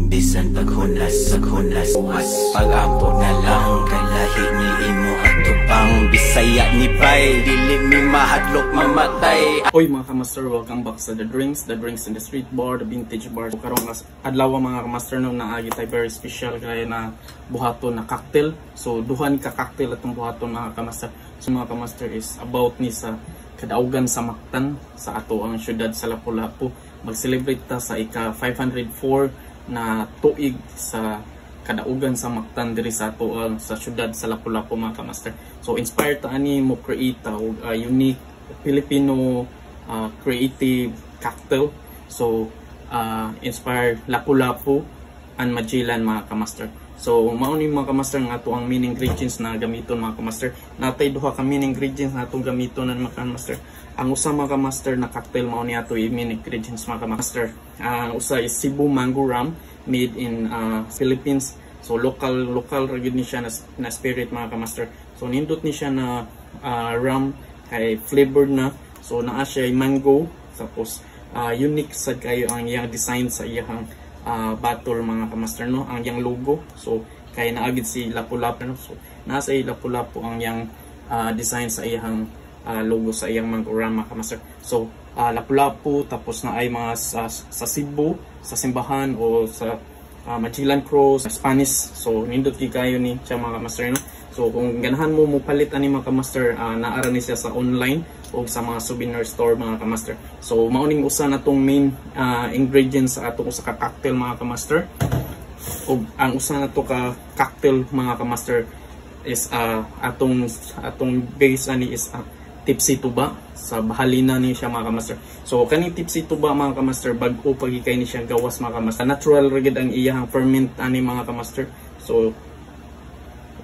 Bisan paghunlas uwas pag-ambot na lang kay lahi ni imo atubang Bisaya ni bay dili mi mahadlok mamatay. Oy mga kamaster, welcome back sa The Drinks in the Street Bar, the Vintage Bar. Karong adlaw mga kamaster no naagi tay very special kaya na buhaton na cocktail. So duhan ka cocktail atong buhaton mga kamaster. So mga kamaster is about ni sa kadaugan sa Mactan sa ato ang syudad sa Lapu-Lapu. Mag-celebrate ta sa ika 504 na tuig sa kadaugan sa Mactan diri sa ato sa syudad sa Lapu-Lapu mga kamaster. So inspired ta ani mo create unique Filipino creative cocktail. So inspired Lapu-Lapu and Magellan mga kamaster. So mao ni mga kamaster nga ato ang main ingredients na gamiton mga kamaster. Natay duha ka main ingredients na atong gamiton mga kamaster. Ang usa mga kamaster na cocktail mao ni ato yung main ingredients mga kamaster. Ang usa is Cebu Mango Rum made in Philippines. So local ra gyud ni siya na spirit mga kamaster. So nindot ni siya na rum kay flavored na. So naa siya mango tapos unique sad kayo ang iyang design sa iyang bottle mga kamaster no, ang iyang logo. So kay naagid si Lapu-Lapu no. So nasa Lapu-Lapu ang iyang design sa iyang logo sa iyang mango rum mga kamaster. So Lapu-Lapu tapos na ay mga sa Cebu, sa simbahan o sa Magellan Cross, Spanish. So nindot kayo ni siya mga kamaster no. So kung ganahan mo palit ani mga kamaster, naara ni siya sa online o sa mga souvenir store mga kamaster. So mauning usa na tong main ingredients sa ato sa cocktail mga kamaster. O ang usa na to ka cocktail mga kamaster is atong base ani is tipsy tuba. Sa bahalina ni siya mga kamaster. So kani tipsy tuba mga kamaster bag-o pagikay ni siya gawas mga kamaster. Natural rigid ang iyang ferment ani mga kamaster. So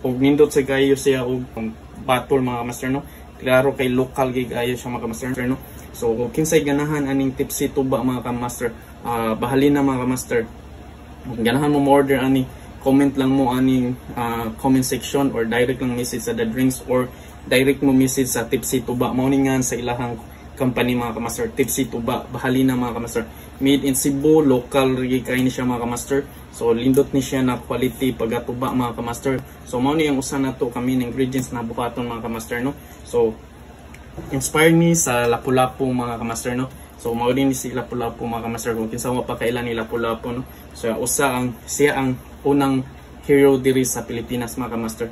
og nindot sa kayo siya og bottle mga kamaster no. Klaro kay local gig ayo siya mga kamaster no. So kung kinsay ganahan aning tipsy tuba mga kamaster, bahalina mga kamaster. Kung ganahan mo order ani, comment lang mo aning comment section or direct lang message sa The Drinks or direct mo message sa Tipsy Tuba. Mauningan sa ilahang company mga kamaster, Tipsy Tuba, bahalina mga kamaster. Made in Cebu, local rig kay ni siya mga kamaster. So lindot ni siya na quality pagatuba mga kamaster. So mao ni ang usa na to kami ng ingredients na buhaton mga kamaster no. So inspired ni sa Lapu-Lapu mga kamaster no. So mao din ni si Lapu-Lapu mga kamaster kung kinsa mo pa kailan ni Lapu-Lapu no. So siya ang unang hero diri sa Pilipinas mga kamaster.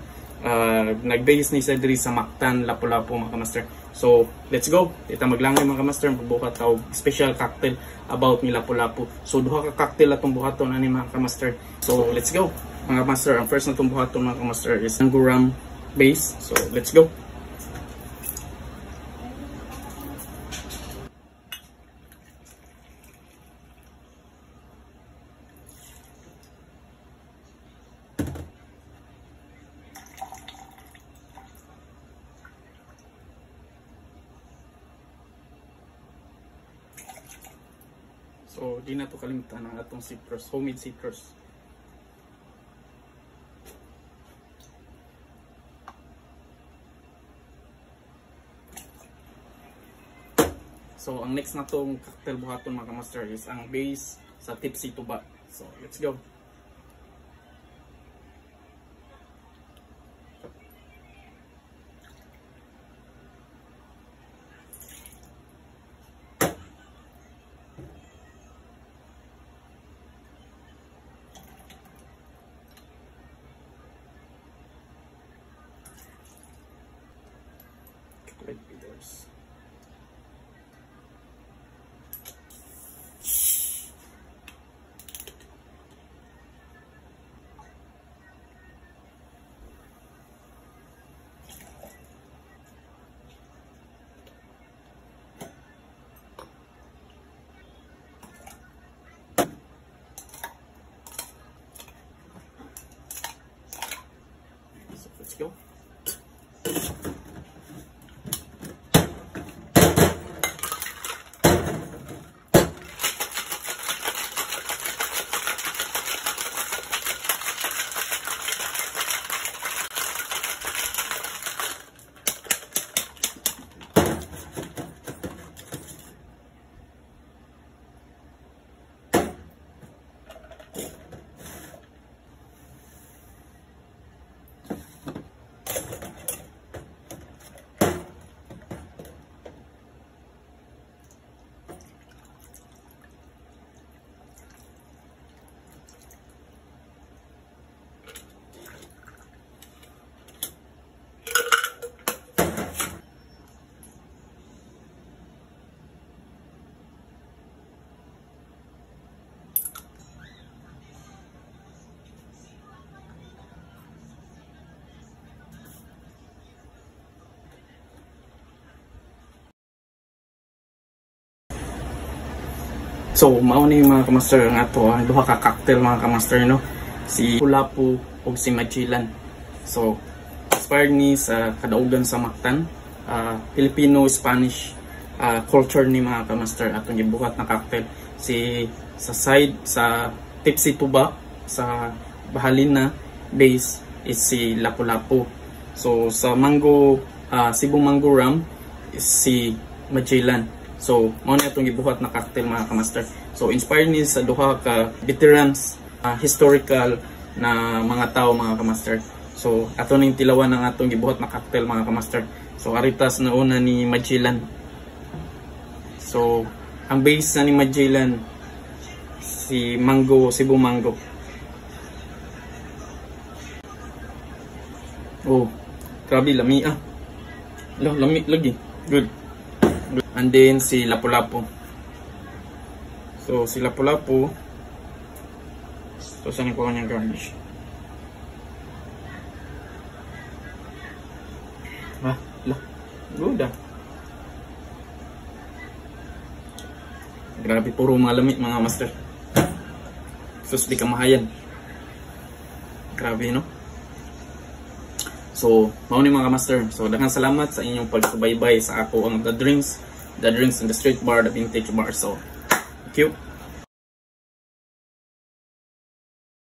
Nag-base ni siya diri sa Mactan, Lapu-Lapu mga kamaster. So let's go, ita maglangay mga kamaster, magbuhat taw special cocktail about ni Lapu-Lapu. So duha ka cocktail atong buhaton ani mga kamaster. So let's go mga kamaster. Ang first natong buhaton mga kamaster is mango rum base. So let's go. So di na to kalimutan ang atong citrus, homemade citrus. So ang next na tong cocktail buhaton mga kamaster is ang base sa Tipsy Tuba. So let's go. Chocolate flavors. So let's go. So mao ni mga kamaster ang ato ang duha ka cocktail mga kamaster, no, si Lapu-Lapu ug si Magellan. So inspired ni sa kadaugan sa Mactan, Filipino-Spanish culture ni mga kamaster atong gibuhat na cocktail. Si sa side sa Tipsy Tuba sa bahalina base is si Lapu-Lapu. So sa mango Cebu mango rum is si Magellan. So mao ni atong gibuhat na cocktail mga kamaster. So inspired ni sa duha ka veterans, historical na mga tao mga kamaster. So ato ning tilawan ang atong gibuhat na cocktail mga kamaster. So aritas na una ni Magellan. So ang base na ni Magellan si mango, Cebu mango. Oh, grabe lami lami lagi. Good. And then si Lapu-Lapu. So si Lapu-Lapu, so saan ko kanyang garnish? Good Grabe, puro malami mga master. Sus di kamahayan. Grabe, no? So, mao ni mga master. So, daghang salamat sa inyong pagsubaybay sa ako ang The Drinks in the Street Bar, The Vintage Bar. So, thank you.